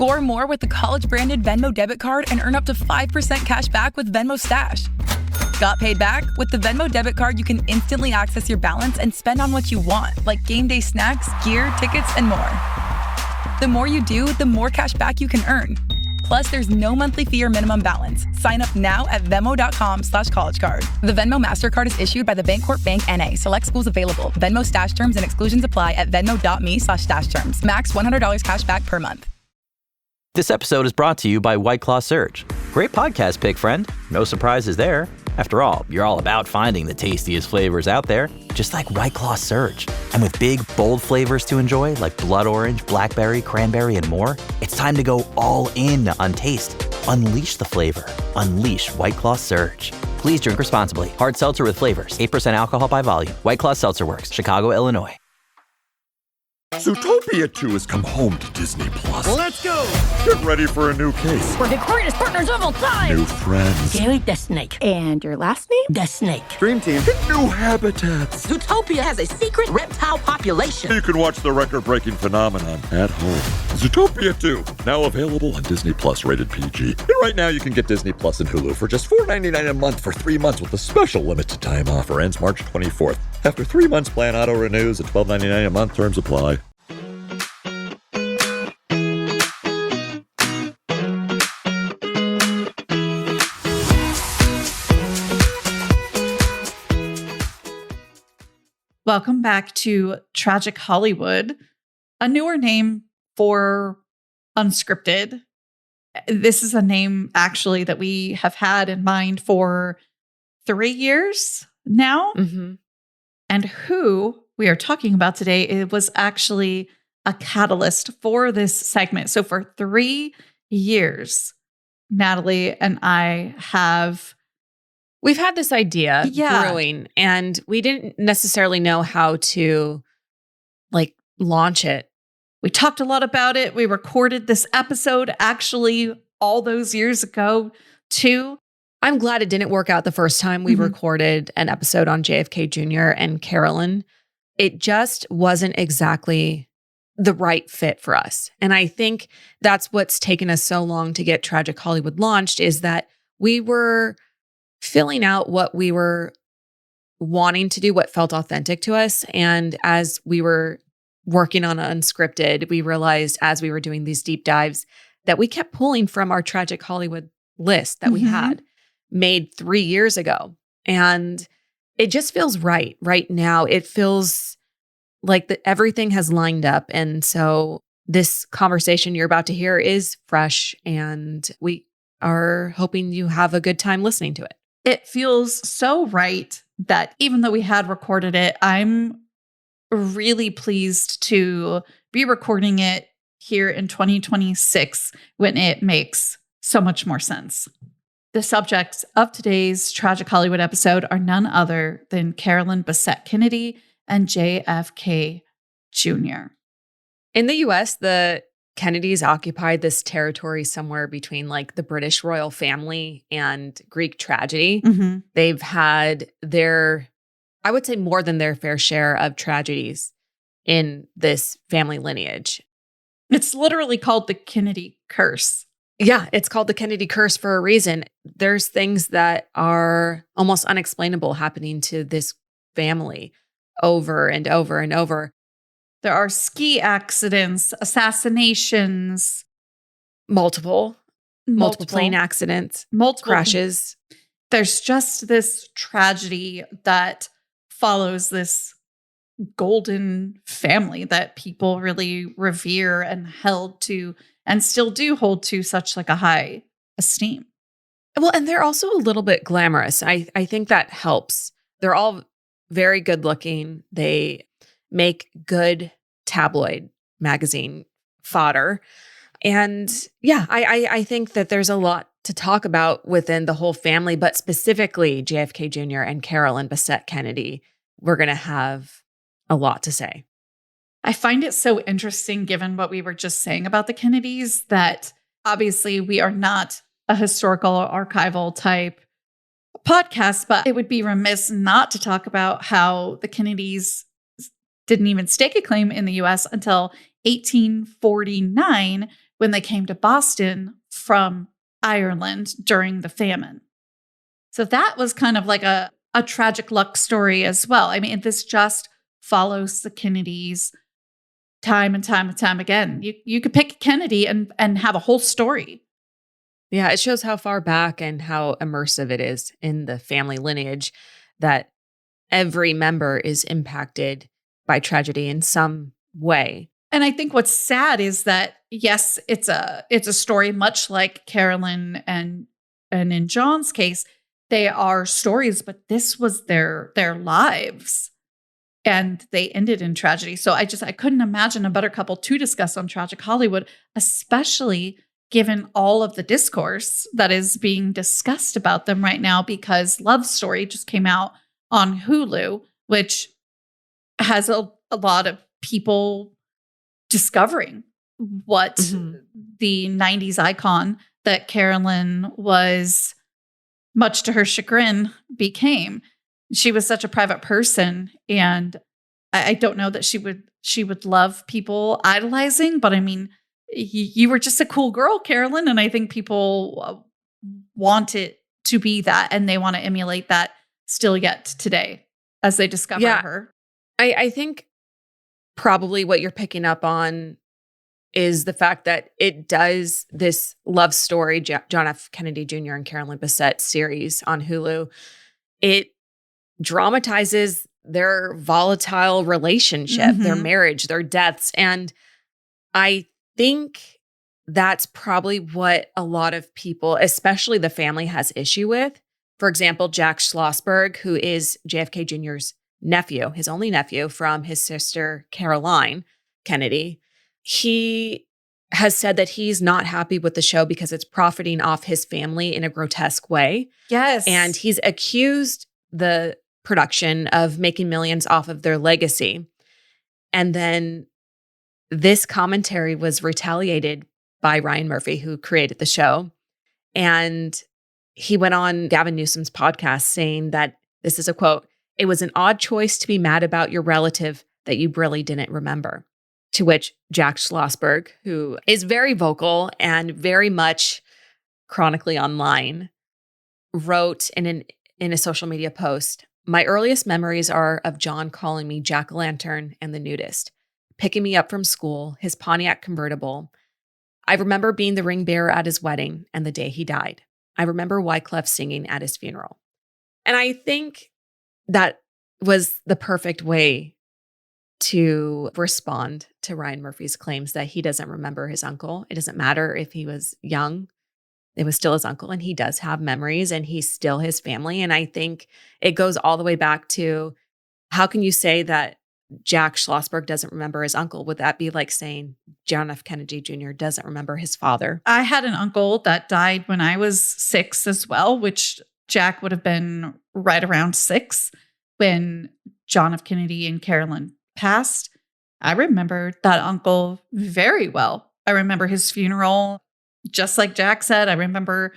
Score more with the college-branded Venmo debit card and earn up to 5% cash back with Venmo Stash. Got paid back? With the Venmo debit card, you can instantly access your balance and spend on what you want, like game day snacks, gear, tickets, and more. The more you do, the more cash back you can earn. Plus, there's no monthly fee or minimum balance. Sign up now at Venmo.com/collegecard. The Venmo MasterCard is issued by the Bancorp Bank N.A. Select schools available. Venmo Stash terms and exclusions apply at venmo.me/stash terms. Max $100 cash back per month. This episode is brought to you by White Claw Surge. Great podcast pick, friend. No surprises there. After all, you're all about finding the tastiest flavors out there, just like White Claw Surge. And with big, bold flavors to enjoy, like blood orange, blackberry, cranberry, and more, it's time to go all in on taste. Unleash the flavor. Unleash White Claw Surge. Please drink responsibly. Hard seltzer with flavors. 8% alcohol by volume. White Claw Seltzer Works. Chicago, Illinois. Zootopia 2 has come home to Disney+. Let's go! Get ready for a new case. We're the greatest partners of all time! New friends. Gary the Snake. And your last name? The Snake. Dream Team. New habitats. Zootopia has a secret reptile population. You can watch the record-breaking phenomenon at home. Zootopia 2, now available on Disney+, rated PG. And right now you can get Disney Plus and Hulu for just $4.99 a month for 3 months with a special limited time offer. Ends March 24th. After 3 months, plan auto renews at $12.99 a month. Terms apply. Welcome back to Tragic Hollywood, a newer name for Unscripted. This is a name actually that we have had in mind for 3 years now. Mm-hmm. And who we are talking about today, it was actually a catalyst for this segment. So for 3 years, Natalie and I We've had this idea brewing, and we didn't necessarily know how to launch it. We talked a lot about it. We recorded this episode actually all those years ago too. I'm glad it didn't work out the first time we recorded an episode on JFK Jr. and Carolyn. It just wasn't exactly the right fit for us. And I think that's what's taken us so long to get Tragic Hollywood launched, is that we were filling out what we were wanting to do, what felt authentic to us. And as we were working on Unscripted, we realized as we were doing these deep dives that we kept pulling from our Tragic Hollywood list that we had made 3 years ago. And it just feels right now. It feels like everything has lined up. And so this conversation you're about to hear is fresh, and we are hoping you have a good time listening to it. It feels so right that even though we had recorded it, I'm really pleased to be recording it here in 2026 when it makes so much more sense. The subjects of today's Tragic Hollywood episode are none other than Carolyn Bessette Kennedy and JFK Jr. In the U.S., the Kennedys occupied this territory somewhere between the British royal family and Greek tragedy. Mm-hmm. They've had I would say more than their fair share of tragedies in this family lineage. It's literally called the Kennedy curse. Yeah, it's called the Kennedy curse for a reason. There's things that are almost unexplainable happening to this family over and over and over. There are ski accidents, assassinations. Multiple plane accidents, crashes. There's just this tragedy that follows this golden family that people really revere and held to, and still do hold to such a high esteem. Well, and they're also a little bit glamorous. I think that helps. They're all very good looking. They make good tabloid magazine fodder. And yeah, I think that there's a lot to talk about within the whole family, but specifically JFK Jr. and Carolyn Bessette Kennedy. We're going to have a lot to say. I find it so interesting, given what we were just saying about the Kennedys, that obviously we are not a historical or archival type podcast, but it would be remiss not to talk about how the Kennedys didn't even stake a claim in the U.S. until 1849, when they came to Boston from Ireland during the famine. So that was kind of like a tragic luck story as well. I mean, this just follows the Kennedys time and time and time again. You could pick Kennedy and have a whole story. Yeah, it shows how far back and how immersive it is in the family lineage that every member is impacted by tragedy in some way. And I think what's sad is that, yes, it's a story much like Carolyn and in John's case, they are stories, but this was their lives. And they ended in tragedy. So I couldn't imagine a better couple to discuss on Tragic Hollywood, especially given all of the discourse that is being discussed about them right now, because Love Story just came out on Hulu, which has a lot of people discovering what the 90s icon that Carolyn was, much to her chagrin, became. She was such a private person, and I don't know that she would love people idolizing, but I mean, you were just a cool girl, Carolyn, and I think people want it to be that, and they want to emulate that still yet today as they discover her. I think probably what you're picking up on is the fact that it does this love story, John F. Kennedy Jr. and Carolyn Bessette series on Hulu. It dramatizes their volatile relationship, their marriage, their deaths. And I think that's probably what a lot of people, especially the family, has issue with. For example, Jack Schlossberg, who is JFK Jr.'s nephew, his only nephew from his sister, Caroline Kennedy, he has said that he's not happy with the show because it's profiting off his family in a grotesque way. Yes. And he's accused the production of making millions off of their legacy. And then this commentary was retaliated by Ryan Murphy, who created the show. And he went on Gavin Newsom's podcast saying that, this is a quote, "It was an odd choice to be mad about your relative that you really didn't remember." To which Jack Schlossberg, who is very vocal and very much chronically online, wrote in a social media post, "My earliest memories are of John calling me Jack-o'-lantern and the nudist, picking me up from school, his Pontiac convertible. I remember being the ring bearer at his wedding and the day he died. I remember Wyclef singing at his funeral." And I think that was the perfect way to respond to Ryan Murphy's claims that he doesn't remember his uncle. It doesn't matter if he was young. It was still his uncle, and he does have memories, and he's still his family. And I think it goes all the way back to, how can you say that Jack Schlossberg doesn't remember his uncle? Would that be like saying John F. Kennedy Jr. doesn't remember his father? I had an uncle that died when I was 6 as well, which Jack would have been right around 6 when John F. Kennedy and Carolyn passed. I remember that uncle very well. I remember his funeral, just like Jack said. I remember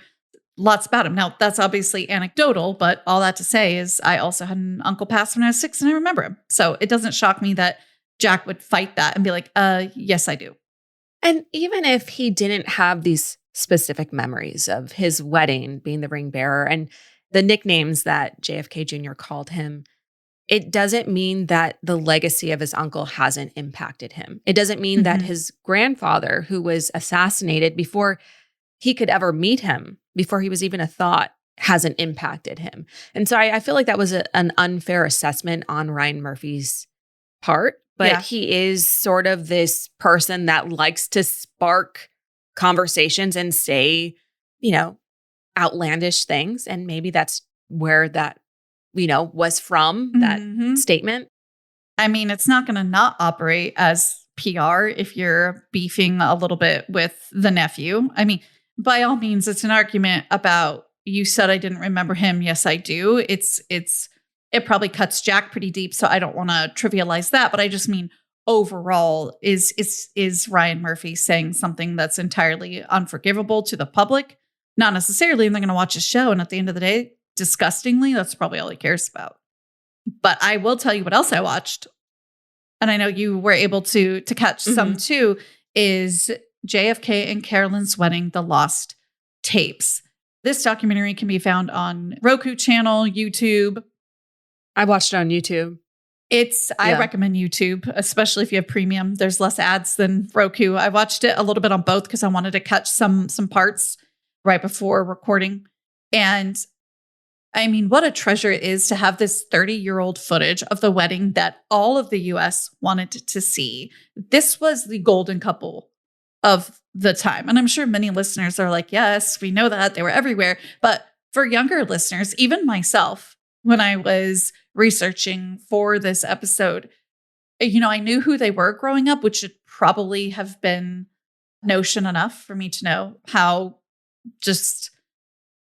lots about him. Now, that's obviously anecdotal, but all that to say is I also had an uncle pass when I was 6 and I remember him. So it doesn't shock me that Jack would fight that and be like, yes, I do. And even if he didn't have these specific memories of his wedding, being the ring bearer, and the nicknames that JFK Jr. called him, it doesn't mean that the legacy of his uncle hasn't impacted him. It doesn't mean that his grandfather, who was assassinated before he could ever meet him, before he was even a thought, hasn't impacted him. And so I feel like that was an unfair assessment on Ryan Murphy's part. But he is sort of this person that likes to spark conversations and say, outlandish things. And maybe that's where that was from, that statement. I mean, it's not going to not operate as PR if you're beefing a little bit with the nephew. I mean, by all means, it's an argument about, you said I didn't remember him. Yes, I do. It probably cuts Jack pretty deep, so I don't want to trivialize that. But I just mean, overall, is Ryan Murphy saying something that's entirely unforgivable to the public? Not necessarily, and they're going to watch his show, and at the end of the day, disgustingly, that's probably all he cares about. But I will tell you what else I watched, and I know you were able to catch some too, is JFK and Carolyn's Wedding, The Lost Tapes. This documentary can be found on Roku channel, YouTube. I watched it on YouTube. I recommend YouTube, especially if you have premium. There's less ads than Roku. I watched it a little bit on both because I wanted to catch some parts right before recording. And I mean, what a treasure it is to have this 30-year-old footage of the wedding that all of the US wanted to see. This was the golden couple of the time. And I'm sure many listeners are like, yes, we know that. They were everywhere. But for younger listeners, even myself, when I was researching for this episode, I knew who they were growing up, which should probably have been notion enough for me to know how just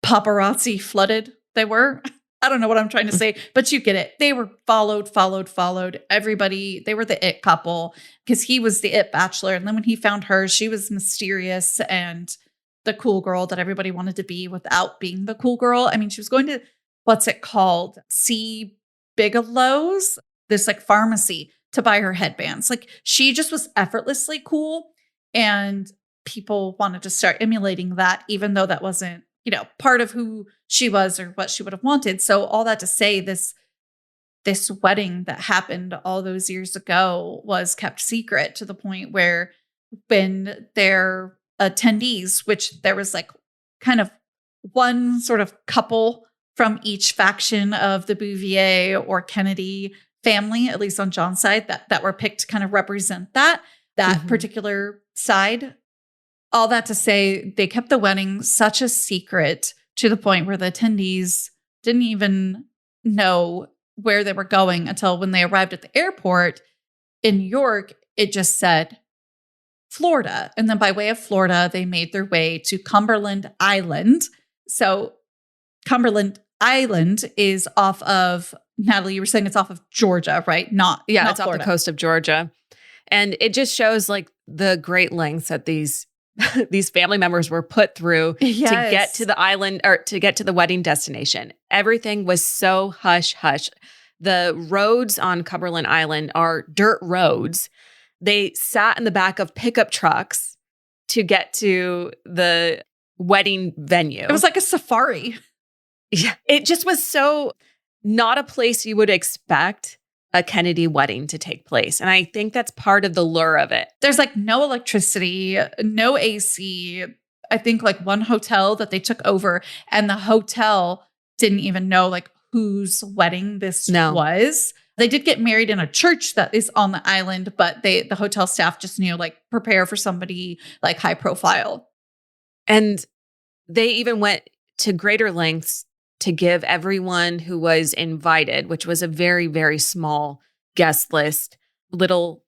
paparazzi flooded they were. I don't know what I'm trying to say, but you get it. They were followed. Everybody, they were the it couple because he was the it bachelor. And then when he found her, she was mysterious and the cool girl that everybody wanted to be without being the cool girl. I mean, she was going to, what's it called? C. Bigelow's, this like pharmacy to buy her headbands. Like she just was effortlessly cool. And people wanted to start emulating that, even though that wasn't, part of who she was or what she would have wanted. So all that to say, this wedding that happened all those years ago was kept secret to the point where when their attendees, which there was like kind of one sort of couple from each faction of the Bouvier or Kennedy family, at least on John's side, that were picked to kind of represent that particular side. All that to say, they kept the wedding such a secret to the point where the attendees didn't even know where they were going until when they arrived at the airport in New York, it just said Florida. And then by way of Florida, they made their way to Cumberland Island. So Cumberland Island is off of, Natalie, you were saying it's off of Georgia, right? It's Florida. off the coast of Georgia. And it just shows like the great lengths that these family members were put through to get to the island or to get to the wedding destination. Everything was so hush hush. The roads on Cumberland Island are dirt roads. They sat in the back of pickup trucks to get to the wedding venue. It was like a safari. Yeah, it just was so not a place you would expect a Kennedy wedding to take place. And I think that's part of the lure of it. There's like no electricity, no AC. I think like one hotel that they took over, and the hotel didn't even know like whose wedding this was. They did get married in a church that is on the island, but the hotel staff just knew like prepare for somebody like high profile. And they even went to greater lengths to give everyone who was invited, which was a very, very small guest list, little,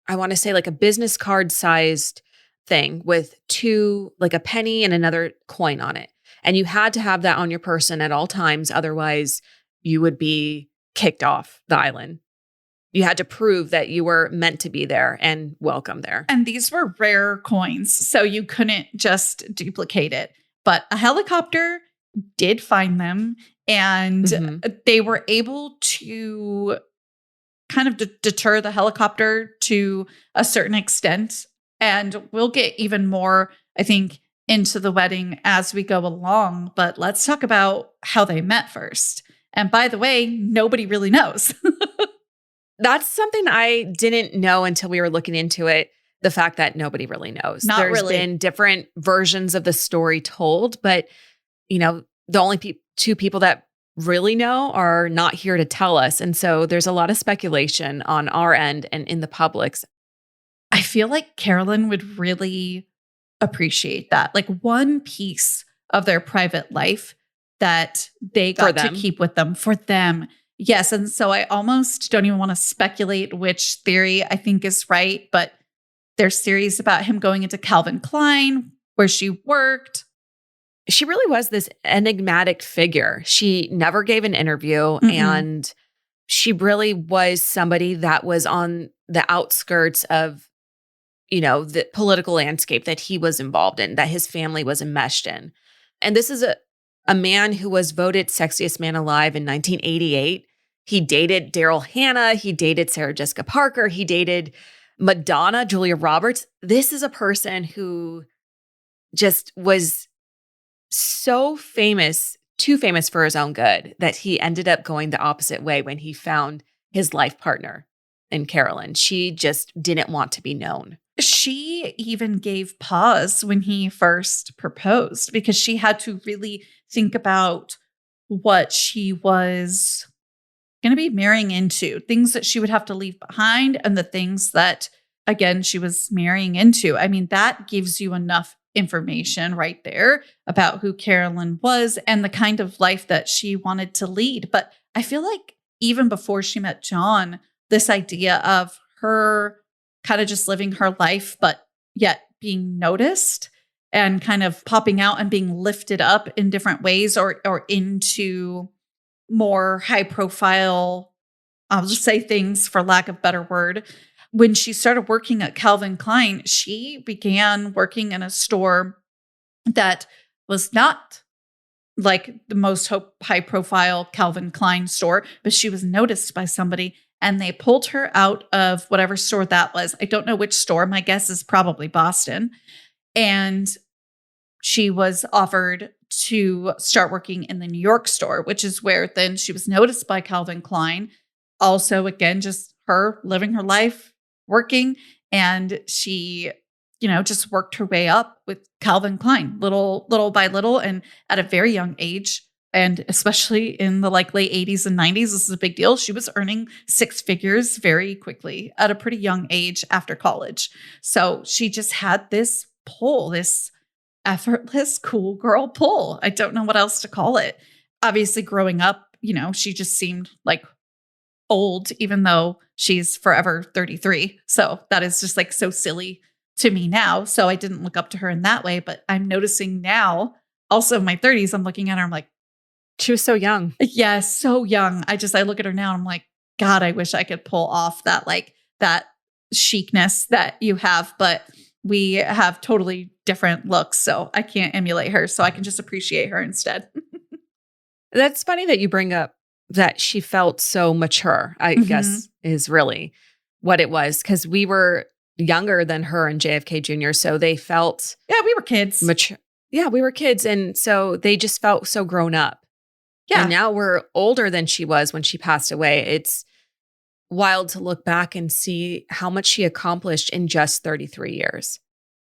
I want to say like a business card sized thing with two, like a penny and another coin on it. And you had to have that on your person at all times. Otherwise, you would be kicked off the island. You had to prove that you were meant to be there and welcome there. And these were rare coins, so you couldn't just duplicate it. But a helicopter did find them, and they were able to kind of deter the helicopter to a certain extent. And we'll get even more, I think, into the wedding as we go along. But let's talk about how they met first. And by the way, nobody really knows. That's something I didn't know until we were looking into it. The fact that nobody really knows. There's been different versions of the story told, but the only two people that really know are not here to tell us. And so there's a lot of speculation on our end and in the public's. I feel like Carolyn would really appreciate that. Like one piece of their private life that they got to keep with them for them. Yes. And so I almost don't even want to speculate which theory I think is right, but there's theories about him going into Calvin Klein, where she worked. She really was this enigmatic figure. She never gave an interview, and she really was somebody that was on the outskirts of, the political landscape that he was involved in, that his family was enmeshed in. And this is a man who was voted sexiest man alive in 1988. He dated Daryl Hannah. He dated Sarah Jessica Parker. He dated Madonna, Julia Roberts. This is a person who just was so famous, too famous for his own good, that he ended up going the opposite way when he found his life partner in Carolyn. She just didn't want to be known. She even gave pause when he first proposed because she had to really think about what she was going to be marrying into, things that she would have to leave behind, and the things that, again, she was marrying into. I mean, that gives you enough information right there about who Carolyn was and the kind of life that she wanted to lead. But I feel like even before she met John, this idea of her kind of just living her life, but yet being noticed and kind of popping out and being lifted up in different ways or into more high profile, I'll just say things for lack of better word. When she started working at Calvin Klein, she began working in a store that was not like the most high profile Calvin Klein store, but she was noticed by somebody and they pulled her out of whatever store that was. I don't know which store. My guess is probably Boston. And she was offered to start working in the New York store, which is where then she was noticed by Calvin Klein. Also, again, just her living her life, working. And she, just worked her way up with Calvin Klein, little by little. And at a very young age, and especially in the late 80s and 90s, this is a big deal. She was earning six figures very quickly at a pretty young age after college. So she just had this pull, this effortless, cool girl pull. I don't know what else to call it. Obviously, growing up, she just seemed like old, even though she's forever 33. So that is just like so silly to me now. So I didn't look up to her in that way, but I'm noticing now, also in my 30s, I'm looking at her, I'm like, she was so young. Yeah, so young. I look at her now and I'm like, God, I wish I could pull off that chicness that you have, but we have totally different looks. So I can't emulate her. So I can just appreciate her instead. That's funny that you bring up that she felt so mature, I guess is really what it was. Because we were younger than her and JFK Jr. So they felt... Yeah, we were kids. Mature. Yeah, we were kids. And so they just felt so grown up. Yeah. And now we're older than she was when she passed away. It's wild to look back and see how much she accomplished in just 33 years.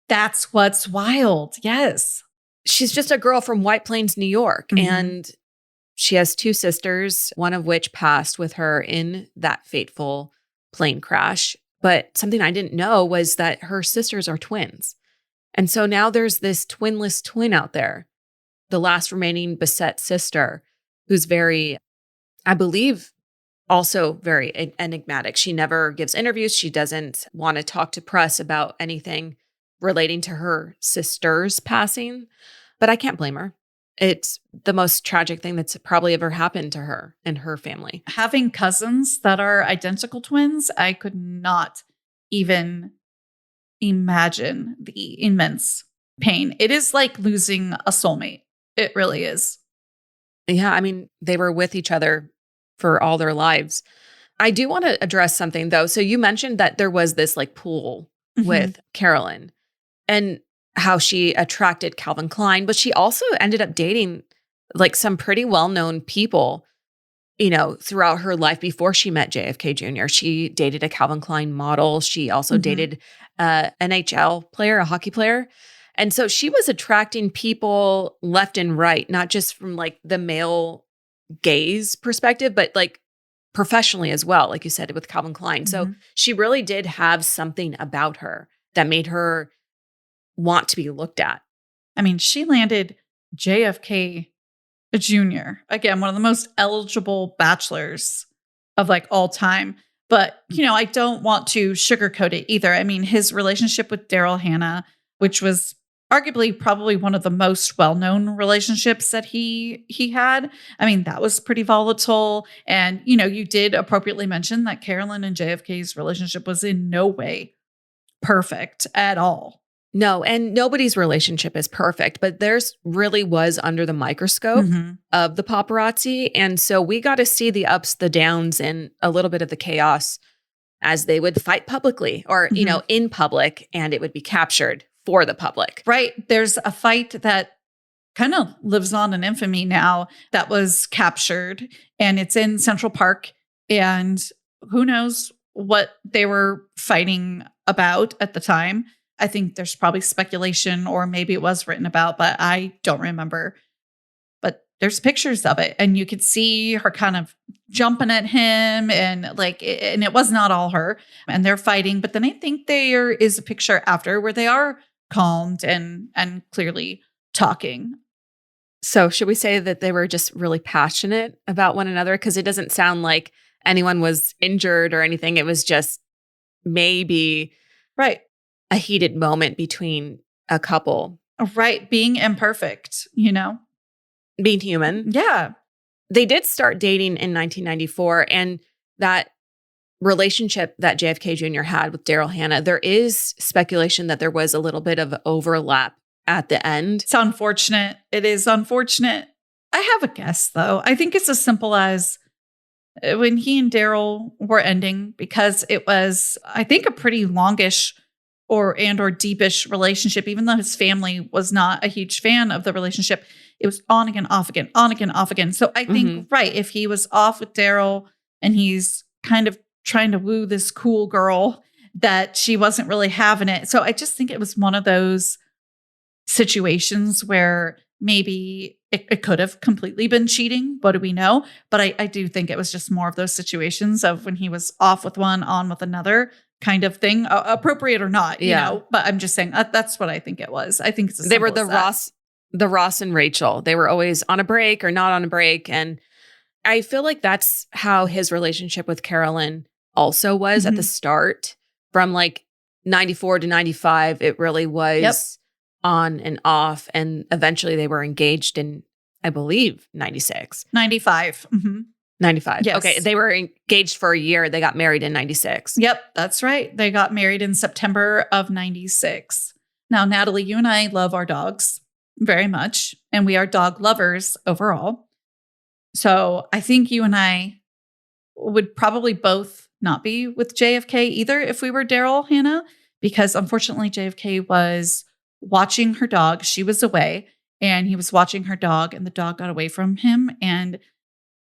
That's what's wild. Yes. She's just a girl from White Plains, New York. And she has two sisters, one of which passed with her in that fateful plane crash. But something I didn't know was that her sisters are twins. And so now there's this twinless twin out there, the last remaining Bessette sister, who's very, I believe, also very enigmatic. She never gives interviews. She doesn't want to talk to press about anything relating to her sister's passing. But I can't blame her. It's the most tragic thing that's probably ever happened to her and her family. Having cousins that are identical twins, I could not even imagine the immense pain. It is like losing a soulmate. It really is. Yeah, I mean, they were with each other for all their lives. I do want to address something, though. So you mentioned that there was this like pool with Carolyn and how she attracted Calvin Klein, but she also ended up dating like some pretty well-known people, throughout her life before she met JFK Jr. She dated a Calvin Klein model. She also dated an NHL player, a hockey player. And so she was attracting people left and right, not just from like the male gaze perspective, but like professionally as well, like you said, with Calvin Klein. So she really did have something about her that made her want to be looked at. I mean, she landed JFK Jr., again, one of the most eligible bachelors of like all time. But, I don't want to sugarcoat it either. I mean, his relationship with Daryl Hannah, which was arguably probably one of the most well-known relationships that he had. I mean, that was pretty volatile. And, you did appropriately mention that Carolyn and JFK's relationship was in no way perfect at all. No, and nobody's relationship is perfect, but theirs really was under the microscope of the paparazzi. And so we got to see the ups, the downs, and a little bit of the chaos as they would fight publicly or, in public, and it would be captured for the public. Right. There's a fight that kind of lives on in infamy now that was captured, and it's in Central Park, and who knows what they were fighting about at the time. I think there's probably speculation, or maybe it was written about, but I don't remember. But there's pictures of it, and you could see her kind of jumping at him, and and it was not all her, and they're fighting. But then I think there is a picture after where they are calmed and clearly talking. So should we say that they were just really passionate about one another? Because it doesn't sound like anyone was injured or anything. It was just maybe right, a heated moment between a couple. Right. Being imperfect, Being human. Yeah. They did start dating in 1994. And that relationship that JFK Jr. had with Daryl Hannah, there is speculation that there was a little bit of overlap at the end. It's unfortunate. It is unfortunate. I have a guess, though. I think it's as simple as when he and Daryl were ending, because it was, I think, a pretty longish or deepish relationship, even though his family was not a huge fan of the relationship. It was on again, off again, on again, off again. So I think, right, if he was off with Daryl and he's kind of trying to woo this cool girl, that she wasn't really having it. So I just think it was one of those situations where maybe it could have completely been cheating. What do we know? But I do think it was just more of those situations of when he was off with one, on with another kind of thing, appropriate or not, But I'm just saying that's what I think it was. I think it's they were the Ross and Rachel. They were always on a break or not on a break. And I feel like that's how his relationship with Carolyn also was at the start. From 94 to 95, it really was on and off. And eventually they were engaged in, I believe, 96. 95. 95. Yes. Okay. They were engaged for a year. They got married in 96. Yep, that's right. They got married in September of 96. Now, Natalie, you and I love our dogs very much, and we are dog lovers overall. So I think you and I would probably both not be with JFK either if we were Daryl Hannah, because unfortunately JFK was watching her dog. She was away, and he was watching her dog, and the dog got away from him, and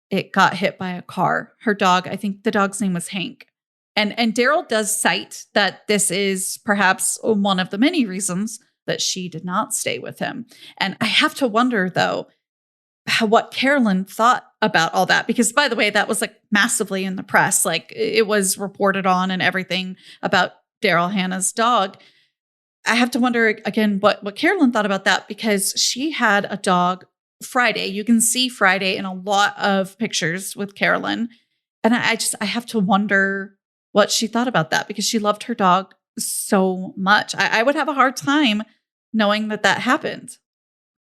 it got hit by a car. Her dog, I think the dog's name was Hank. And Daryl does cite that this is perhaps one of the many reasons that she did not stay with him. And I have to wonder, though, what Carolyn thought about all that. Because, by the way, that was massively in the press. It was reported on and everything about Daryl Hannah's dog. I have to wonder, again, what Carolyn thought about that, because she had a dog, Friday. You can see Friday in a lot of pictures with Carolyn. And I have to wonder what she thought about that, because she loved her dog so much. I would have a hard time knowing that happened.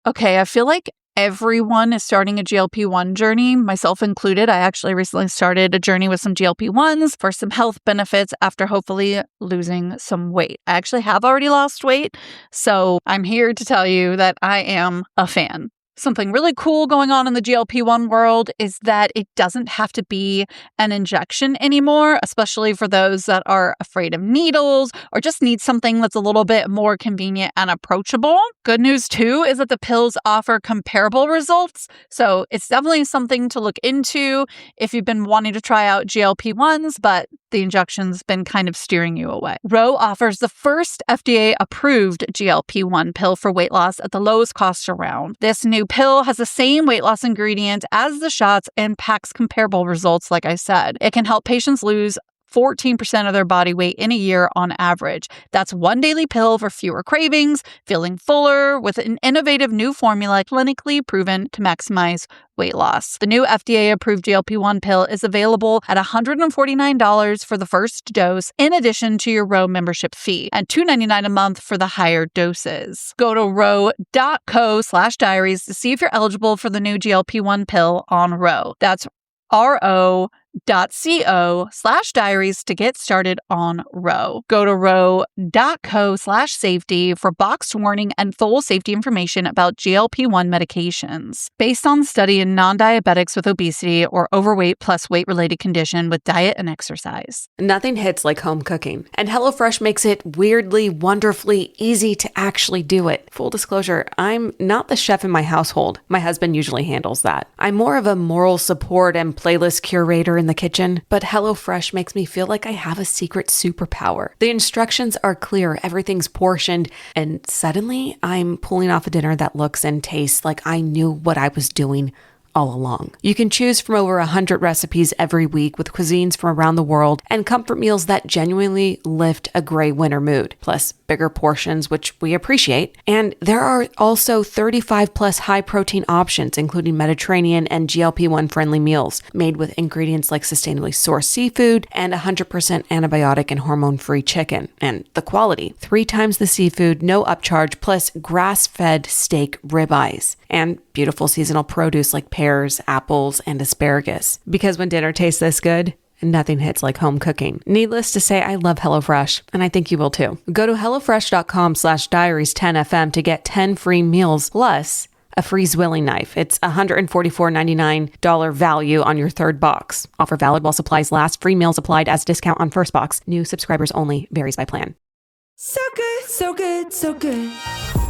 Okay, I feel like everyone is starting a GLP-1 journey, myself included. I actually recently started a journey with some GLP-1s for some health benefits after hopefully losing some weight. I actually have already lost weight, so I'm here to tell you that I am a fan. Something really cool going on in the GLP-1 world is that it doesn't have to be an injection anymore, especially for those that are afraid of needles or just need something that's a little bit more convenient and approachable. Good news, too, is that the pills offer comparable results. So it's definitely something to look into if you've been wanting to try out GLP-1s, but the injection's been kind of steering you away. Ro offers the first FDA-approved GLP-1 pill for weight loss at the lowest cost around. This new pill has the same weight loss ingredient as the shots and packs comparable results, like I said. It can help patients lose 14% of their body weight in a year on average. That's one daily pill for fewer cravings, feeling fuller, with an innovative new formula clinically proven to maximize weight loss. The new FDA-approved GLP-1 pill is available at $149 for the first dose, in addition to your Ro membership fee, and $299 a month for the higher doses. Go to ro.co/diaries to see if you're eligible for the new GLP-1 pill on Ro. That's ro.co/diaries ro.co/diaries to get started on Ro. Go to ro.co/safety for boxed warning and full safety information about GLP-1 medications. Based on the study in non-diabetics with obesity or overweight plus weight-related condition with diet and exercise. Nothing hits like home cooking, and HelloFresh makes it weirdly, wonderfully easy to actually do it. Full disclosure, I'm not the chef in my household. My husband usually handles that. I'm more of a moral support and playlist curator in the kitchen, but HelloFresh makes me feel like I have a secret superpower. The instructions are clear, everything's portioned, and suddenly I'm pulling off a dinner that looks and tastes like I knew what I was doing all along. You can choose from over 100 recipes every week with cuisines from around the world and comfort meals that genuinely lift a gray winter mood, plus bigger portions, which we appreciate. And there are also 35 plus high protein options, including Mediterranean and GLP-1 friendly meals made with ingredients like sustainably sourced seafood and 100% antibiotic and hormone free chicken. And the quality, 3 times the seafood, no upcharge, plus grass-fed steak ribeyes and beautiful seasonal produce like pears, apples, and asparagus. Because when dinner tastes this good, nothing hits like home cooking. Needless to say, I love HelloFresh, and I think you will too. Go to HelloFresh.com/diaries10fm to get 10 free meals plus a free Zwilling knife. It's $144.99 value on your third box. Offer valid while supplies last. Free meals applied as discount on first box. New subscribers only. Varies by plan. So good, so good, so good.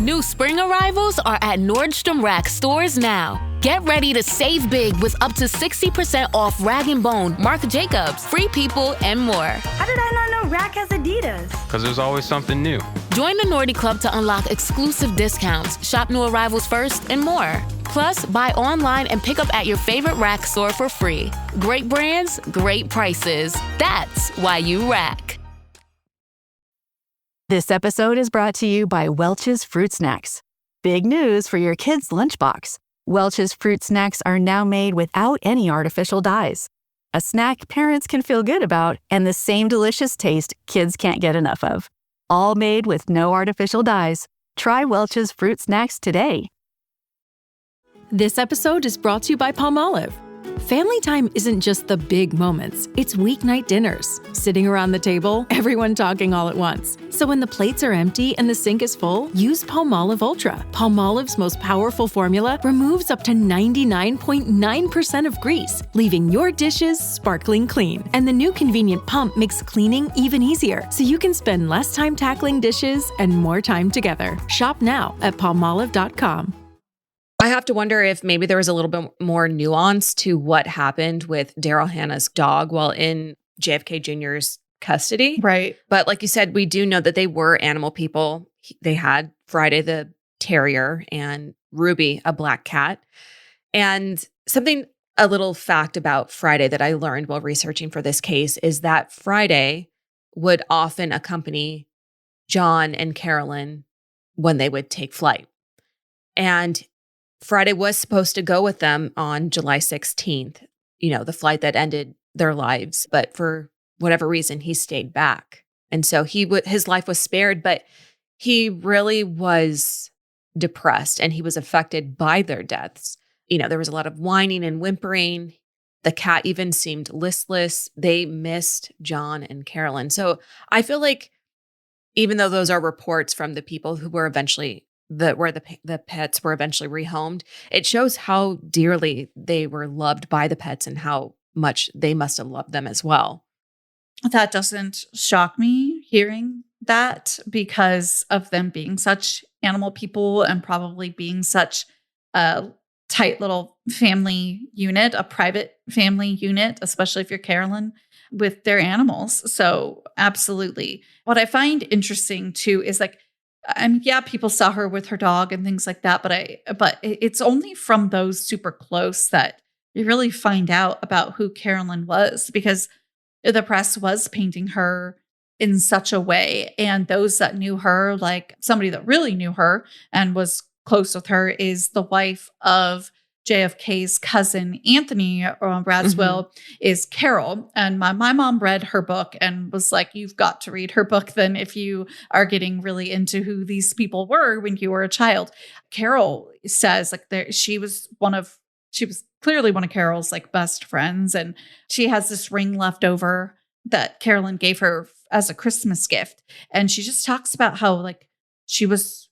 New spring arrivals are at Nordstrom Rack stores now. Get ready to save big with up to 60% off Rag & Bone, Marc Jacobs, Free People, and more. How did I not know Rack has Adidas? Because there's always something new. Join the Nordy Club to unlock exclusive discounts, shop new arrivals first, and more. Plus, buy online and pick up at your favorite Rack store for free. Great brands, great prices. That's why you Rack. This episode is brought to you by Welch's Fruit Snacks. Big news for your kids' lunchbox. Welch's Fruit Snacks are now made without any artificial dyes. A snack parents can feel good about and the same delicious taste kids can't get enough of. All made with no artificial dyes. Try Welch's Fruit Snacks today. This episode is brought to you by Palmolive. Family time isn't just the big moments, it's weeknight dinners. Sitting around the table, everyone talking all at once. So when the plates are empty and the sink is full, use Palmolive Ultra. Palmolive's most powerful formula removes up to 99.9% of grease, leaving your dishes sparkling clean. And the new convenient pump makes cleaning even easier, so you can spend less time tackling dishes and more time together. Shop now at palmolive.com. I have to wonder if maybe there was a little bit more nuance to what happened with Daryl Hannah's dog while in JFK Jr.'s custody. Right. But like you said, we do know that they were animal people. They had Friday the terrier and Ruby, a black cat. And a little fact about Friday that I learned while researching for this case is that Friday would often accompany John and Carolyn when they would take flight. And Friday was supposed to go with them on July 16th, the flight that ended their lives. But for whatever reason, he stayed back. And so his life was spared, but he really was depressed and he was affected by their deaths. There was a lot of whining and whimpering. The cat even seemed listless. They missed John and Carolyn. So I feel like even though those are reports from the people who were eventually where the pets were eventually rehomed, it shows how dearly they were loved by the pets and how much they must have loved them as well. That doesn't shock me hearing that because of them being such animal people and probably being such a tight little family unit, a private family unit, especially if you're Carolyn, with their animals. So absolutely. What I find interesting too is people saw her with her dog and things like that, but it's only from those super close that you really find out about who Carolyn was, because the press was painting her in such a way. And those that knew her, like somebody that really knew her and was close with her, is the wife of JFK's cousin, Anthony Radziwill, is Carol. And my mom read her book and was like, you've got to read her book then if you are getting really into who these people were when you were a child. Carol says she was one of she was clearly one of Carol's like best friends. And she has this ring left over that Carolyn gave her as a Christmas gift. And she just talks about how like she was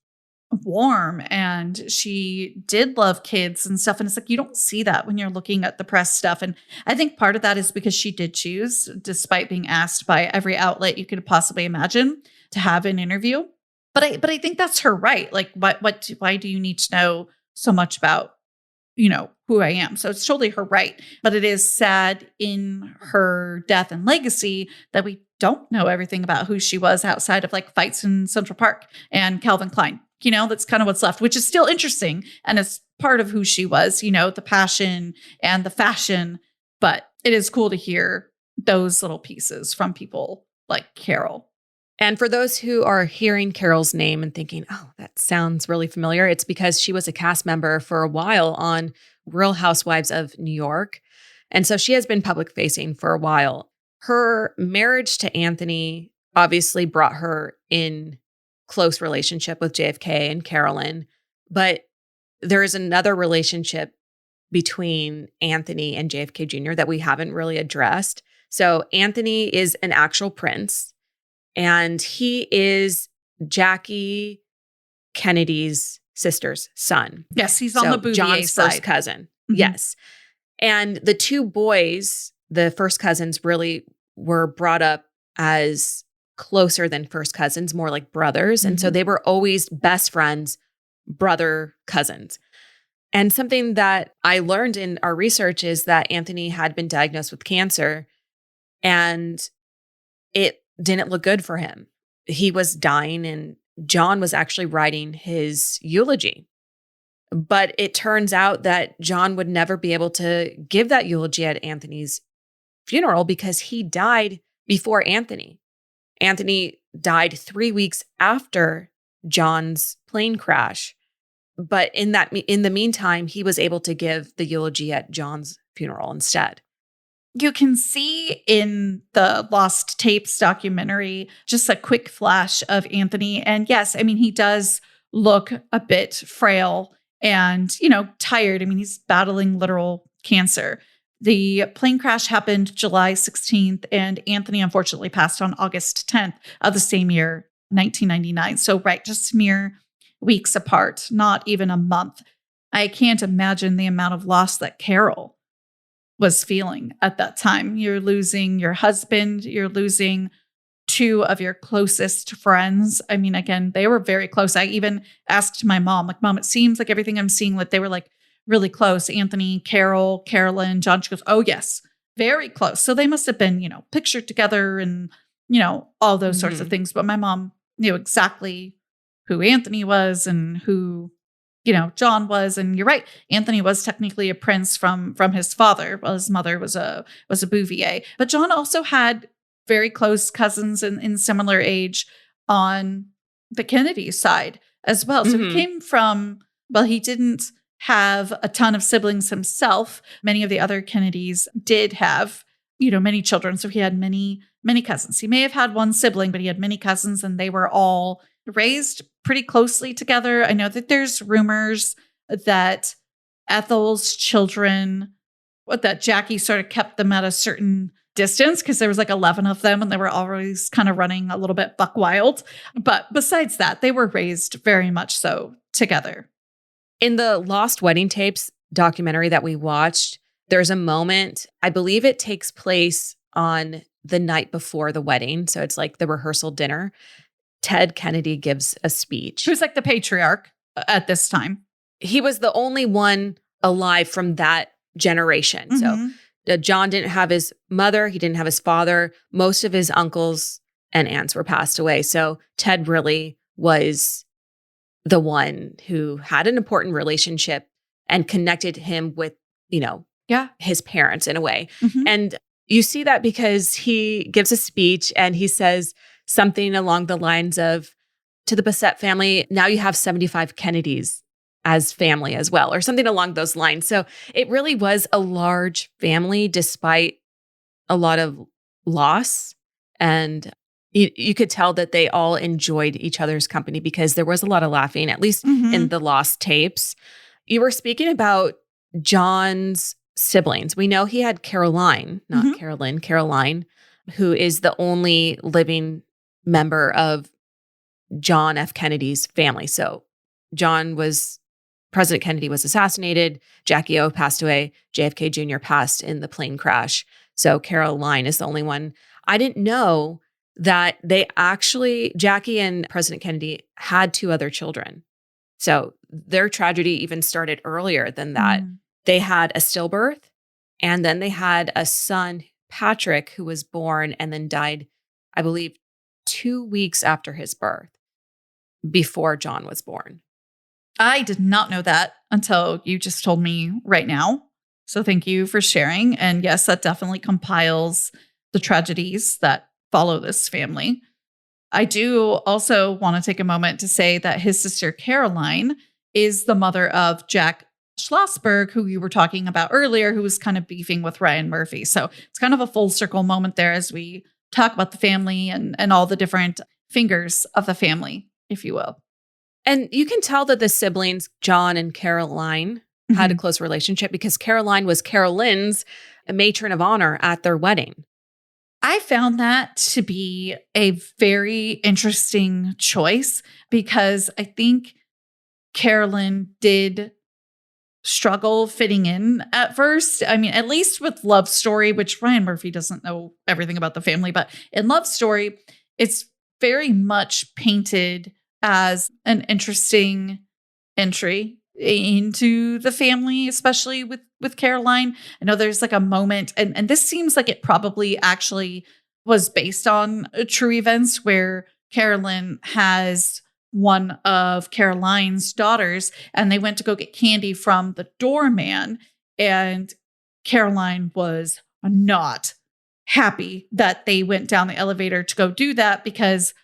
warm and she did love kids and stuff. And it's like, you don't see that when you're looking at the press stuff. And I think part of that is because she did choose, despite being asked by every outlet you could possibly imagine, to have an interview. But I think that's her right. Like, why do you need to know so much about, who I am? So it's totally her right. But it is sad in her death and legacy that we don't know everything about who she was outside of like fights in Central Park and Calvin Klein. That's kind of what's left, which is still interesting. And it's part of who she was, the passion and the fashion. But it is cool to hear those little pieces from people like Carol. And for those who are hearing Carol's name and thinking, oh, that sounds really familiar, it's because she was a cast member for a while on Real Housewives of New York. And so she has been public facing for a while. Her marriage to Anthony obviously brought her in close relationship with JFK and Carolyn, but there is another relationship between Anthony and JFK Jr. that we haven't really addressed. So Anthony is an actual prince, and he is Jackie Kennedy's sister's son. Yes, he's on the Bouvier John's side. first cousin. Mm-hmm. Yes. And the two boys, the first cousins, really were brought up as closer than first cousins, more like brothers. And so they were always best friends, brother cousins. And something that I learned in our research is that Anthony had been diagnosed with cancer and it didn't look good for him. He was dying and John was actually writing his eulogy. But it turns out that John would never be able to give that eulogy at Anthony's funeral because he died before Anthony. Anthony died 3 weeks after John's plane crash. But in the meantime, he was able to give the eulogy at John's funeral instead. You can see in the Lost Tapes documentary just a quick flash of Anthony. And yes, I mean, he does look a bit frail and, tired. I mean, he's battling literal cancer. The plane crash happened July 16th, and Anthony unfortunately passed on August 10th of the same year, 1999. So, right, just mere weeks apart, not even a month. I can't imagine the amount of loss that Carol was feeling at that time. You're losing your husband, you're losing two of your closest friends. I mean, again, they were very close. I even asked my mom, like, Mom, it seems like everything I'm seeing, like they were like really close. Anthony, Carol, Carolyn, John. She goes, oh, yes, very close. So they must have been, pictured together and, all those sorts of things. But my mom knew exactly who Anthony was and who, John was. And you're right. Anthony was technically a prince from his father. Well, his mother was a Bouvier. But John also had very close cousins in similar age on the Kennedy side as well. So he came from, he didn't have a ton of siblings himself. Many of the other Kennedys did have, many children. So he had many, many cousins. He may have had one sibling, but he had many cousins and they were all raised pretty closely together. I know that there's rumors that Ethel's children, that Jackie sort of kept them at a certain distance because there was like 11 of them and they were always kind of running a little bit buck wild. But besides that, they were raised very much so together. In the Lost Wedding Tapes documentary that we watched, there's a moment, I believe it takes place on the night before the wedding. So it's like the rehearsal dinner. Ted Kennedy gives a speech. Who's like the patriarch at this time. He was the only one alive from that generation. So John didn't have his mother. He didn't have his father. Most of his uncles and aunts were passed away. So Ted really was the one who had an important relationship and connected him with, his parents in a way. And you see that because he gives a speech and he says something along the lines of, to the Bessette family, now you have 75 Kennedys as family as well, or something along those lines. So it really was a large family despite a lot of loss. And you could tell that they all enjoyed each other's company because there was a lot of laughing, at least in the Lost Tapes. You were speaking about John's siblings. We know he had Caroline, not Carolyn, Caroline, who is the only living member of John F. Kennedy's family. So President Kennedy was assassinated. Jackie O passed away. JFK Jr. passed in the plane crash. So Caroline is the only one. I didn't know that Jackie and President Kennedy had 2 other children. So their tragedy even started earlier than that. They had a stillbirth, and then they had a son, Patrick, who was born and then died, I believe, 2 weeks after his birth, before John was born. I did not know that until you just told me right now. So thank you for sharing. And yes, that definitely compiles the tragedies that follow this family. I do also want to take a moment to say that his sister Caroline is the mother of Jack Schlossberg, who you were talking about earlier, who was kind of beefing with Ryan Murphy. So it's kind of a full circle moment there as we talk about the family and all the different fingers of the family, if you will. And you can tell that the siblings, John and Caroline, had a close relationship because Caroline was Carolyn's matron of honor at their wedding. I found that to be a very interesting choice because I think Carolyn did struggle fitting in at first. I mean, at least with Love Story, which Ryan Murphy doesn't know everything about the family, but in Love Story, it's very much painted as an interesting entry into the family, especially with Caroline. I know there's like a moment, and this seems like it probably actually was based on true events where Carolyn has one of Caroline's daughters and they went to go get candy from the doorman, and Caroline was not happy that they went down the elevator to go do that because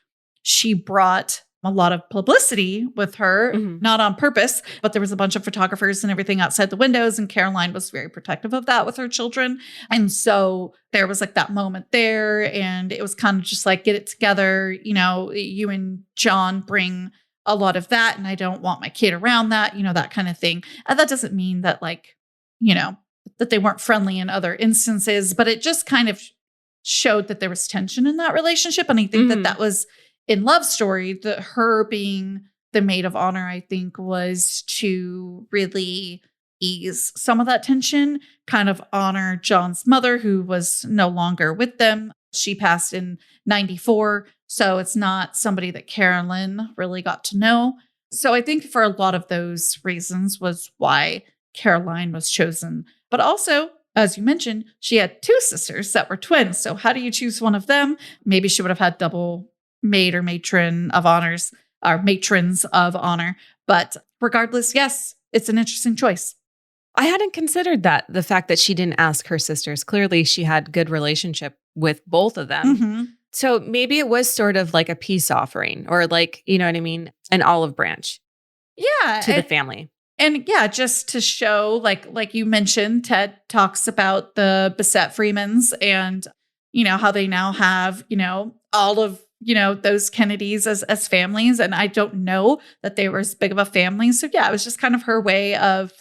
she brought a lot of publicity with her, not on purpose, but there was a bunch of photographers and everything outside the windows, and Caroline was very protective of that with her children. And so there was like that moment there, and it was kind of just like, get it together. You know, you and John bring a lot of that, and I don't want my kid around that, you know, that kind of thing. And that doesn't mean that, like, you know, that they weren't friendly in other instances, but it just kind of showed that there was tension in that relationship. And I think that was in Love Story, her being the maid of honor, I think, was to really ease some of that tension, kind of honor John's mother, who was no longer with them. She passed in 94, so it's not somebody that Carolyn really got to know. So I think for a lot of those reasons was why Caroline was chosen. But also, as you mentioned, she had 2 sisters that were twins. So how do you choose one of them? Maybe she would have had double maid or matron of honors, or matrons of honor. But regardless, yes, it's an interesting choice. I hadn't considered that, the fact that she didn't ask her sisters. Clearly, she had good relationship with both of them. So maybe it was sort of like a peace offering, or like, you know what I mean? An olive branch. Yeah. To the family. And yeah, just to show, like you mentioned, Ted talks about the Bessette Freemans and, you know, how they now have, you know, all of, you know, those Kennedys as families. And I don't know that they were as big of a family. So yeah, it was just kind of her way of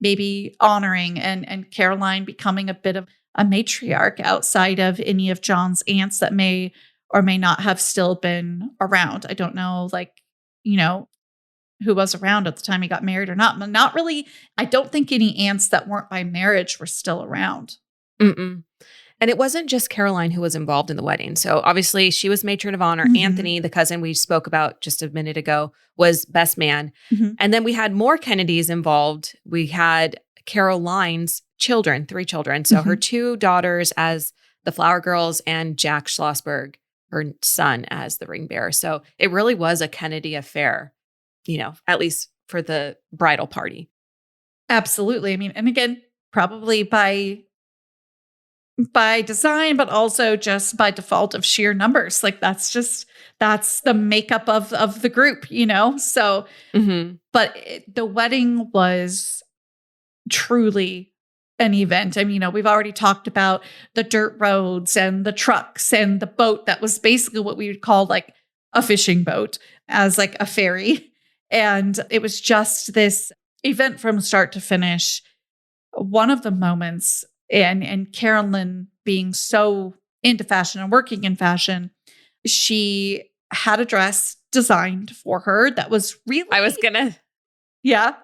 maybe honoring and Caroline becoming a bit of a matriarch outside of any of John's aunts that may or may not have still been around. I don't know, like, you know, who was around at the time he got married or not. But not really. I don't think any aunts that weren't by marriage were still around. And it wasn't just Caroline who was involved in the wedding. So obviously she was matron of honor. Anthony, the cousin we spoke about just a minute ago, was best man. And then we had more Kennedys involved. We had Caroline's children, 3 children. So her 2 daughters as the flower girls and Jack Schlossberg, her son, as the ring bearer. So it really was a Kennedy affair, you know, at least for the bridal party. Absolutely. I mean, and again, probably by design, but also just by default of sheer numbers. Like that's the makeup of the group, you know? So, but the wedding was truly an event. I mean, you know, we've already talked about the dirt roads and the trucks and the boat that was basically what we would call like a fishing boat, as like a ferry. And it was just this event from start to finish. one of the moments, and Carolyn being so into fashion and working in fashion, she had a dress designed for her that was really... Yeah.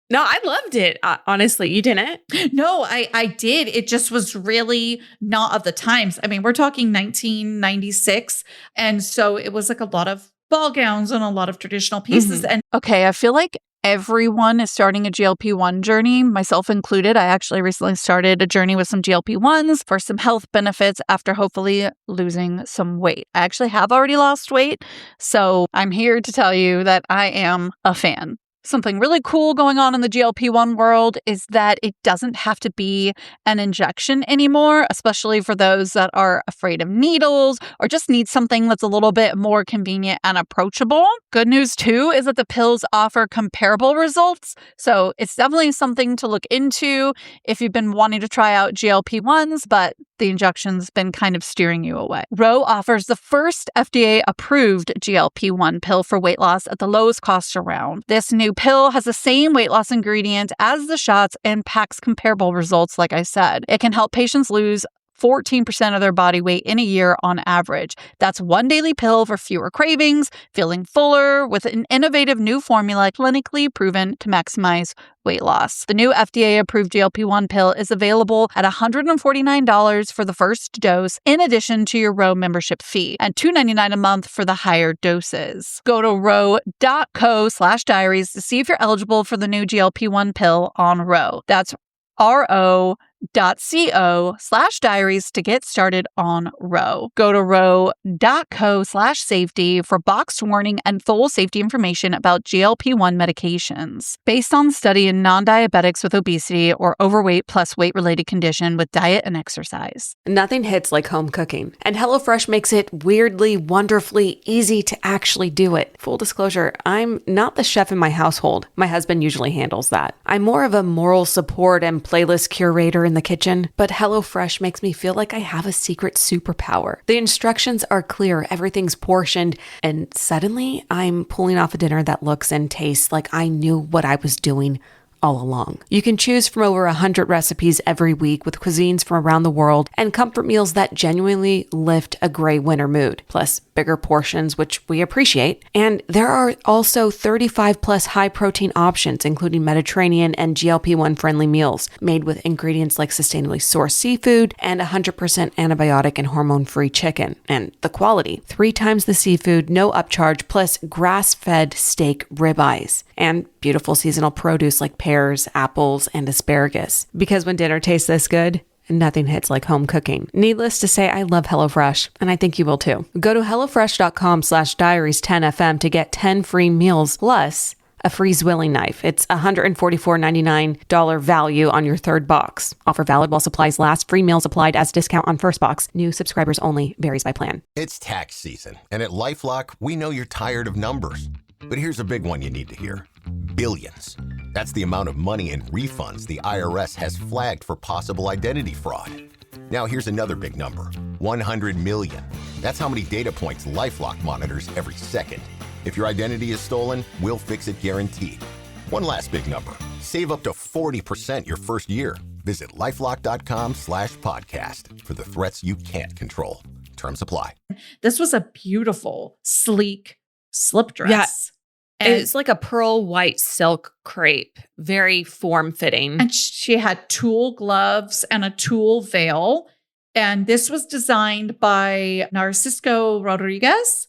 No, I loved it. Honestly, you didn't? No, I did. It just was really not of the times. I mean, we're talking 1996. And so it was like a lot of ball gowns and a lot of traditional pieces. And Okay, I feel like everyone is starting a GLP-1 journey, myself included. I actually recently started a journey with some GLP-1s for some health benefits after hopefully losing some weight. I actually have already lost weight, so I'm here to tell you that I am a fan. Something really cool going on in the GLP-1 world is that it doesn't have to be an injection anymore, especially for those that are afraid of needles or just need something that's a little bit more convenient and approachable. Good news, too, is that the pills offer comparable results. So it's definitely something to look into if you've been wanting to try out GLP-1s, but the injection's been kind of steering you away. Ro offers the first FDA-approved GLP-1 pill for weight loss at the lowest cost around. This new pill has the same weight loss ingredient as the shots and packs comparable results, like I said. It can help patients lose 14% of their body weight in a year on average. That's one daily pill for fewer cravings, feeling fuller, with an innovative new formula clinically proven to maximize weight loss. The new FDA-approved GLP-1 pill is available at $149 for the first dose, in addition to your Ro membership fee, and $299 a month for the higher doses. Go to ro.co/diaries to see if you're eligible for the new GLP-1 pill on Ro. That's ro.co/diaries to get started on Ro. Go to ro.co/safety for boxed warning and full safety information about GLP-1 medications. Based on study in non-diabetics with obesity or overweight plus weight-related condition with diet and exercise. Nothing hits like home cooking. And HelloFresh makes it weirdly, wonderfully easy to actually do it. Full disclosure, I'm not the chef in my household. My husband usually handles that. I'm more of a moral support and playlist curator in the kitchen, but HelloFresh makes me feel like I have a secret superpower. The instructions are clear, everything's portioned, and suddenly I'm pulling off a dinner that looks and tastes like I knew what I was doing all along. You can choose from over 100 recipes every week with cuisines from around the world and comfort meals that genuinely lift a gray winter mood, plus bigger portions, which we appreciate. And there are also 35 plus high protein options, including Mediterranean and GLP-1 friendly meals made with ingredients like sustainably sourced seafood and 100% antibiotic and hormone free chicken. And the quality, 3 times the seafood, no upcharge, plus grass-fed steak ribeyes and beautiful seasonal produce like pears, apples, and asparagus. Because when dinner tastes this good, nothing hits like home cooking. Needless to say, I love HelloFresh, and I think you will too. Go to HelloFresh.com/diaries10FM to get 10 free meals plus a free Zwilling knife. It's $144.99 value on your third box. Offer valid while supplies last. Free meals applied as discount on first box. New subscribers only. Varies by plan. It's tax season, and at LifeLock, we know you're tired of numbers. But here's a big one you need to hear. Billions. That's the amount of money in refunds the IRS has flagged for possible identity fraud. Now here's another big number. 100 million. That's how many data points LifeLock monitors every second. If your identity is stolen, we'll fix it guaranteed. One last big number. Save up to 40% your first year. Visit lifelock.com/podcast for the threats you can't control. Terms apply. This was a beautiful, sleek slip dress. Yeah. It's like a pearl white silk crepe, very form-fitting. And she had tulle gloves and a tulle veil. And this was designed by Narcisco Rodriguez.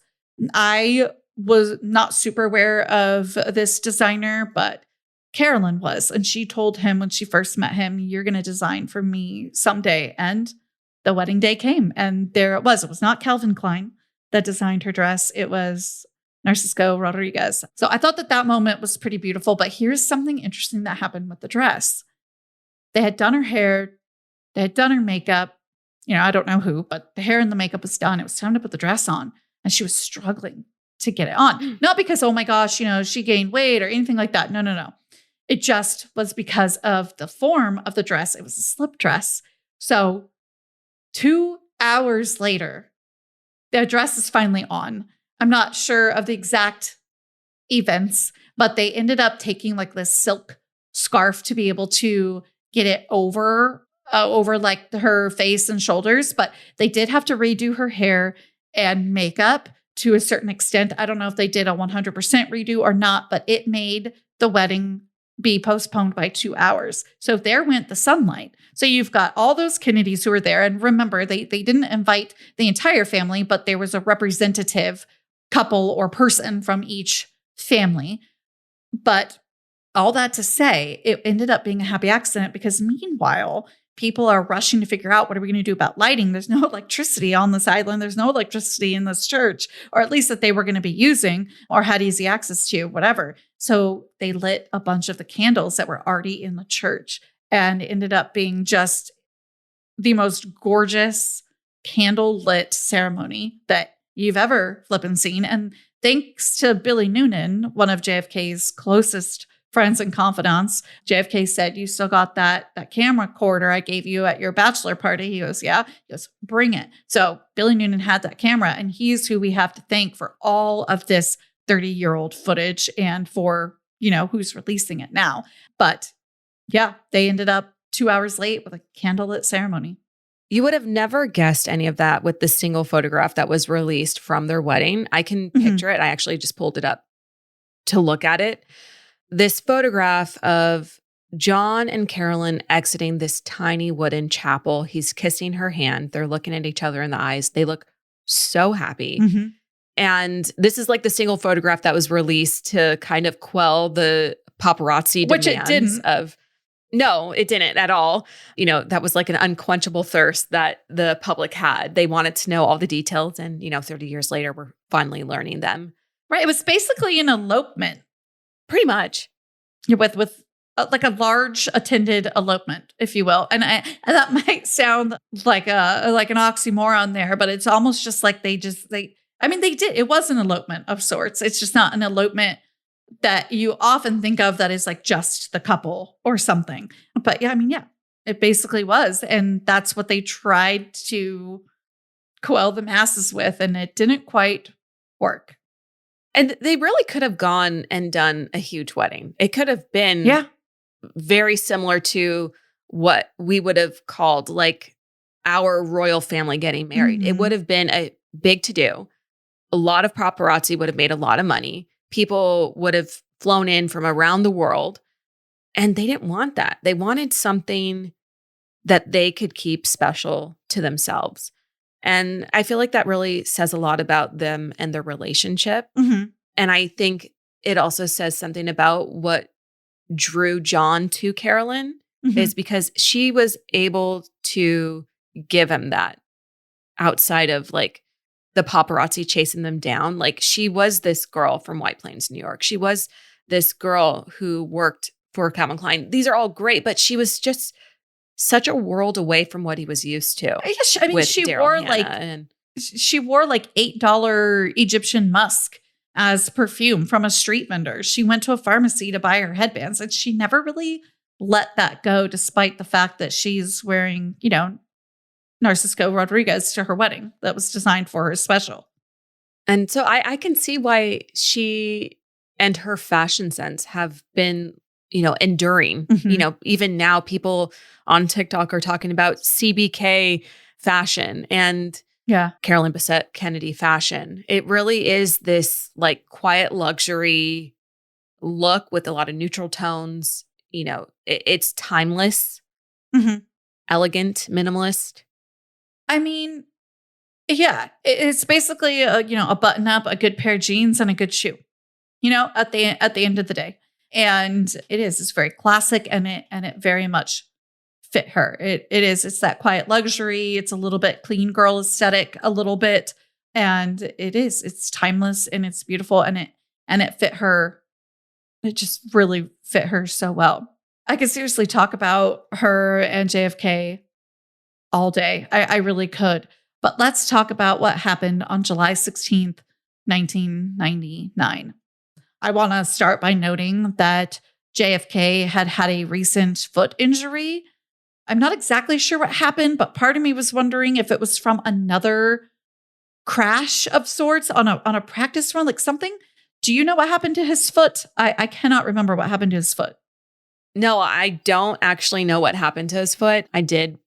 I was not super aware of this designer, but Carolyn was. And she told him when she first met him, "You're going to design for me someday." And the wedding day came, and there it was. It was not Calvin Klein that designed her dress. It was Narcisco Rodriguez. So I thought that moment was pretty beautiful, but here's something interesting that happened with the dress. They had done her hair, they had done her makeup. I don't know who, but the hair and the makeup was done. It was time to put the dress on, and she was struggling to get it on. Not because, oh my gosh, she gained weight or anything like that. No. It just was because of the form of the dress. It was a slip dress. So 2 hours later, the dress is finally on. I'm not sure of the exact events, but they ended up taking like this silk scarf to be able to get it over like her face and shoulders, but they did have to redo her hair and makeup to a certain extent. I don't know if they did a 100% redo or not, but it made the wedding be postponed by 2 hours. So there went the sunlight. So you've got all those Kennedys who were there. And remember, they didn't invite the entire family, but there was a representative couple or person from each family. But all that to say, it ended up being a happy accident because meanwhile, people are rushing to figure out what are we going to do about lighting. There's no electricity on this island. There's no electricity in this church, or at least that they were going to be using or had easy access to, whatever. So they lit a bunch of the candles that were already in the church and ended up being just the most gorgeous candle lit ceremony that you've ever flippin' seen. And thanks to Billy Noonan, one of JFK's closest friends and confidants, JFK said, "You still got that camcorder I gave you at your bachelor party?" He goes, "Yeah." He goes, "Bring it." So Billy Noonan had that camera, and he's who we have to thank for all of this 30-year-old footage and for, who's releasing it now. But yeah, they ended up 2 hours late with a candlelit ceremony. You would have never guessed any of that with the single photograph that was released from their wedding. I can picture it. I actually just pulled it up to look at it. This photograph of John and Carolyn exiting this tiny wooden chapel. He's kissing her hand. They're looking at each other in the eyes. They look so happy. Mm-hmm. And this is like the single photograph that was released to kind of quell the paparazzi Which demands it didn't. No, it didn't at all. That was like an unquenchable thirst that the public had. They wanted to know all the details. And, 30 years later, we're finally learning them. Right. It was basically an elopement. Pretty much. With like a large attended elopement, if you will. And that might sound like an oxymoron there, but it's almost just like they did. It was an elopement of sorts. It's just not an elopement that you often think of that is like just the couple or something. But yeah, it basically was. And that's what they tried to quell the masses with. And it didn't quite work. And they really could have gone and done a huge wedding. It could have been very similar to what we would have called like our royal family getting married. Mm-hmm. It would have been a big to-do. A lot of paparazzi would have made a lot of money. People would have flown in from around the world. And they didn't want that. They wanted something that they could keep special to themselves. And I feel like that really says a lot about them and their relationship. Mm-hmm. And I think it also says something about what drew John to Carolyn is because she was able to give him that outside of like the paparazzi chasing them down. Like she was this girl from White Plains, New York. She was this girl who worked for Calvin Klein. These are all great, but she was just such a world away from what he was used to. She wore like $8 Egyptian musk as perfume from a street vendor. She went to a pharmacy to buy her headbands, and she never really let that go, despite the fact that she's wearing, Narcisco Rodriguez to her wedding that was designed for her special. And so I can see why she and her fashion sense have been enduring. Even now people on TikTok are talking about CBK fashion and Carolyn Bessette Kennedy fashion. It really is this like quiet luxury look with a lot of neutral tones. It's timeless, elegant, minimalist. It's basically a button up, a good pair of jeans, and a good shoe, at the end of the day. And it's very classic, and it very much fit her. It's that quiet luxury. It's a little bit clean girl aesthetic, a little bit. And it's timeless and it's beautiful, and it fit her. It just really fit her so well. I could seriously talk about her and JFK all day. I really could. But let's talk about what happened on July 16th, 1999. I want to start by noting that JFK had a recent foot injury. I'm not exactly sure what happened, but part of me was wondering if it was from another crash of sorts on a practice run, like something. Do you know what happened to his foot? I cannot remember what happened to his foot. No, I don't actually know what happened to his foot. I did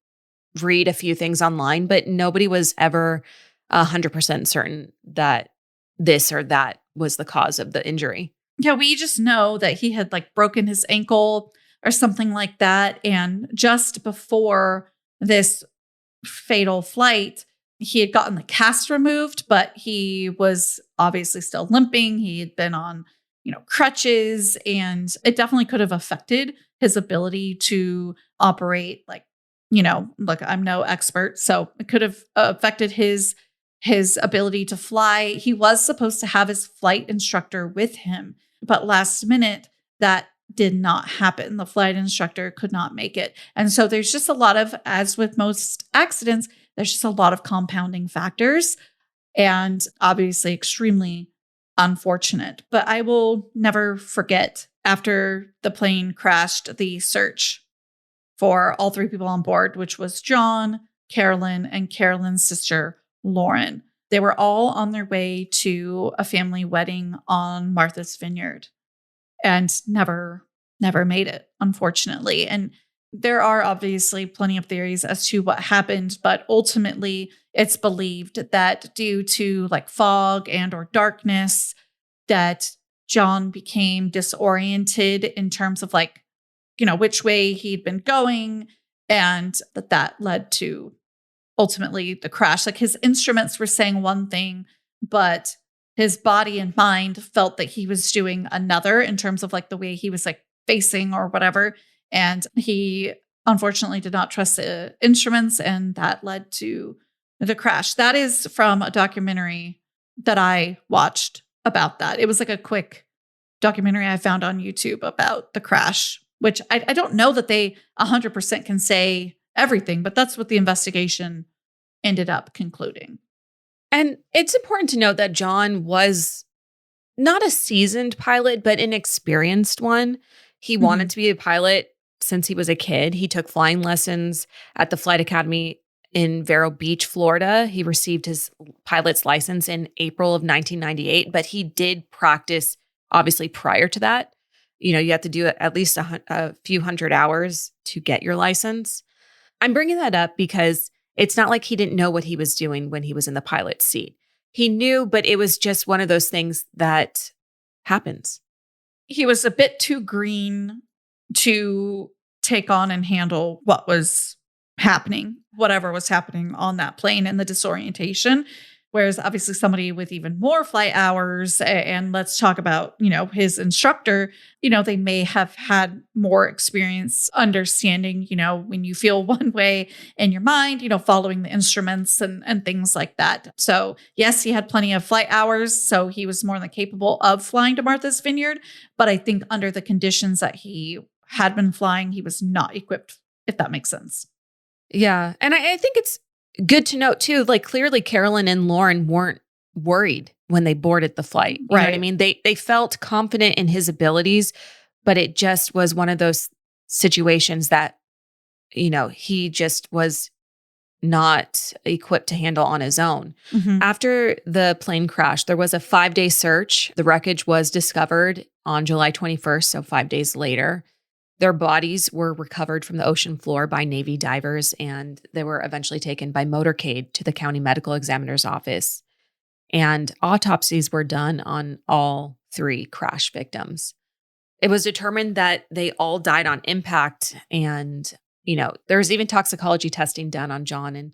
read a few things online, but nobody was ever 100% certain that this or that was the cause of the injury. Yeah, we just know that he had like broken his ankle or something like that. And just before this fatal flight, he had gotten the cast removed, but he was obviously still limping. He had been on, crutches, and it definitely could have affected his ability to operate. Like, look, I'm no expert, so it could have affected his ability to fly. He was supposed to have his flight instructor with him, but last minute that did not happen. The flight instructor could not make it. And so there's just a lot of, as with most accidents, there's just a lot of compounding factors, and obviously extremely unfortunate. But I will never forget, after the plane crashed, the search for all three people on board, which was John, Carolyn, and Carolyn's sister, Lauren. They were all on their way to a family wedding on Martha's Vineyard and never made it, unfortunately. And there are obviously plenty of theories as to what happened, but ultimately it's believed that due to like fog and or darkness, that John became disoriented in terms of like, which way he'd been going, and that led to ultimately the crash. Like his instruments were saying one thing, but his body and mind felt that he was doing another in terms of like the way he was like facing or whatever. And he unfortunately did not trust the instruments, and that led to the crash. That is from a documentary that I watched about that. It was like a quick documentary I found on YouTube about the crash, which I don't know that they 100% can say everything, but that's what the investigation ended up concluding. And it's important to note that John was not a seasoned pilot, but an experienced one. He wanted to be a pilot since he was a kid. He took flying lessons at the Flight Academy in Vero Beach, Florida. He received his pilot's license in April of 1998, but he did practice obviously prior to that. You have to do at least a few hundred hours to get your license. I'm bringing that up because it's not like he didn't know what he was doing when he was in the pilot's seat. He knew, but it was just one of those things that happens. He was a bit too green to take on and handle what was happening, whatever was happening on that plane, and the disorientation. Whereas obviously somebody with even more flight hours, and let's talk about, his instructor, they may have had more experience understanding, when you feel one way in your mind, following the instruments and things like that. So yes, he had plenty of flight hours, so he was more than capable of flying to Martha's Vineyard. But I think under the conditions that he had been flying, he was not equipped, if that makes sense. Yeah. And I think it's good to note too, like clearly Carolyn and Lauren weren't worried when they boarded the flight. You know what I mean? They felt confident in his abilities, but it just was one of those situations that, he just was not equipped to handle on his own. After the plane crash, there was a 5-day search. The wreckage was discovered on July 21st, so 5 days later. Their bodies were recovered from the ocean floor by Navy divers, and they were eventually taken by motorcade to the county medical examiner's office. And autopsies were done on all 3 crash victims. It was determined that they all died on impact, and, there was even toxicology testing done on John and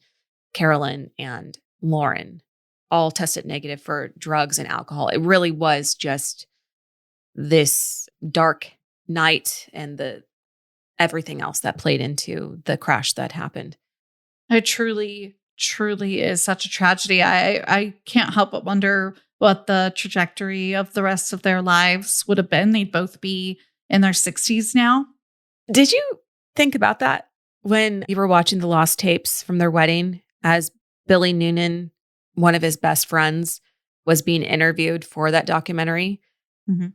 Carolyn and Lauren, all tested negative for drugs and alcohol. It really was just this dark night and everything else that played into the crash that happened. It truly is such a tragedy. I can't help but wonder what the trajectory of the rest of their lives would have been. They'd both be in their 60s now. Did you think about that when you were watching the lost tapes from their wedding, as Billy Noonan, one of his best friends, was being interviewed for that documentary?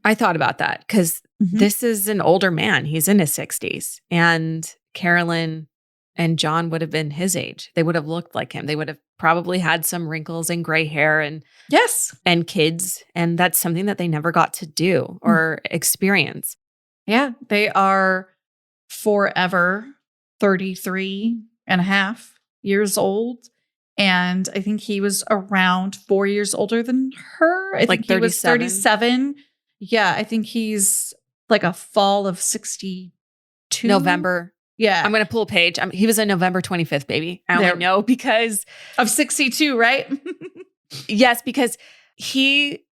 I thought about that because this is an older man. He's in his 60s. And Carolyn and John would have been his age. They would have looked like him. They would have probably had some wrinkles and gray hair and kids. And that's something that they never got to do or experience. Yeah, they are forever 33 and a half years old. And I think he was around 4 years older than her. I think he was 37. Yeah, I think he's like a fall of 62. November. Yeah. I'm going to pull a page. He was a November 25th baby. I only know because of 62, right? Yes, because he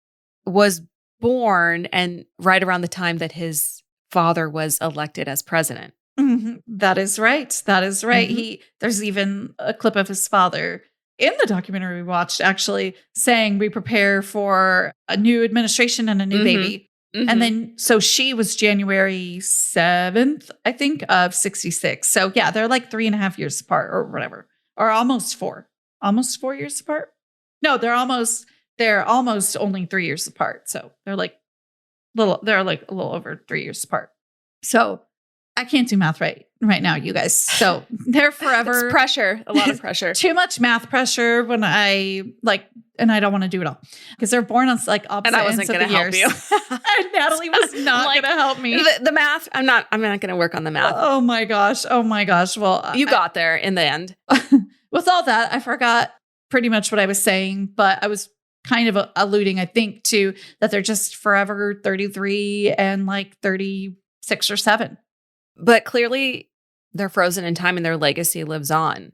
was born and right around the time that his father was elected as president. Mm-hmm. That is right. That is right. Mm-hmm. There's even a clip of his father in the documentary we watched actually saying we prepare for a new administration and a new baby. Mm-hmm. And then, so she was January 7th, I think, of 66. So yeah, they're like 3.5 years apart or whatever, or almost 4 years apart. No, they're almost only 3 years apart. So they're like a little over 3 years apart. So I can't do math right now, you guys. So they're forever. It's pressure, a lot of pressure. Too much math pressure when and I don't want to do it all because they're born on like opposite and I wasn't going to help you. And Natalie was not going to help me. The math, I'm not going to work on the math. Oh my gosh. Well, you got there in the end. With all that, I forgot pretty much what I was saying, but I was kind of alluding, I think, to that they're just forever 33 and like 36 or 7. But clearly they're frozen in time and their legacy lives on.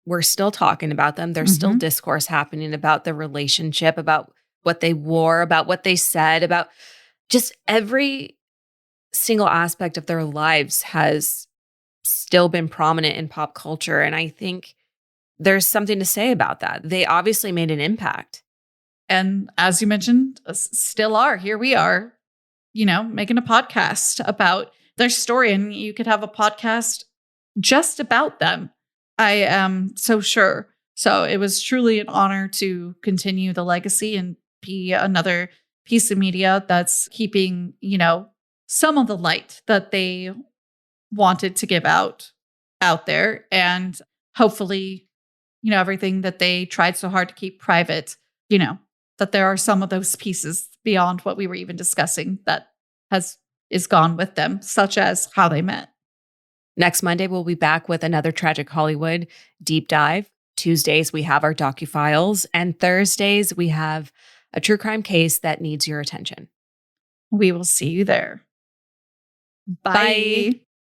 We're still talking about them. There's still discourse happening about the relationship, about what they wore, about what they said, about just every single aspect of their lives has still been prominent in pop culture. And I think there's something to say about that. They obviously made an impact. And as you mentioned, still are. Here we are, making a podcast about their story, and you could have a podcast just about them. I am so sure. So it was truly an honor to continue the legacy and be another piece of media that's keeping, some of the light that they wanted to give out there. And hopefully, everything that they tried so hard to keep private, that there are some of those pieces beyond what we were even discussing that is gone with them, such as how they met. Next Monday, we'll be back with another Tragic Hollywood deep dive. Tuesdays, we have our docufiles. And Thursdays, we have a true crime case that needs your attention. We will see you there. Bye.